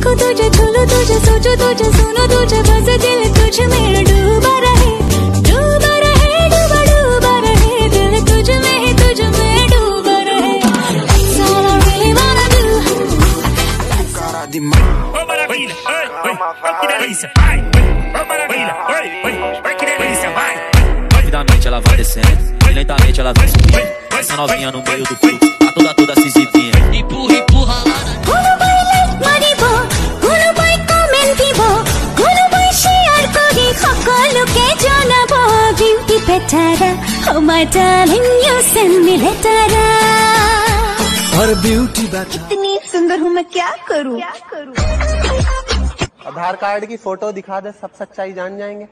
देखो तुझे, छूलूं तुझे, सोचो तुझे, सुनो तुझे, बस दिल तुझ में डूबा रहे, डूबा रहे, डूबा डूबा रहे, दिल तुझ में डूबा रहे। That's all I really wanna do. Ô maravilha, oi, oi, oi que delícia, vai, ô maravilha, oi, oi, oi que delícia, vai. Rapidamente ela vai descendo, e lentamente ela vai subindo. Essa novinha no meio do fluxo, a toda se exibindo. Empurra, empurra lá na... কোনো boy like মারিব, কোনো boy comment দিব, কোনো boy share করি সকলকে জানাবো। Beauty বেটারা, oh my darling you send me letter। और beauty बेटा इतनी सुंदर हूँ मैं क्या करूँ? आधार कार्ड की फोटो दिखा दे, सब सच्चाई जान जाएंगे।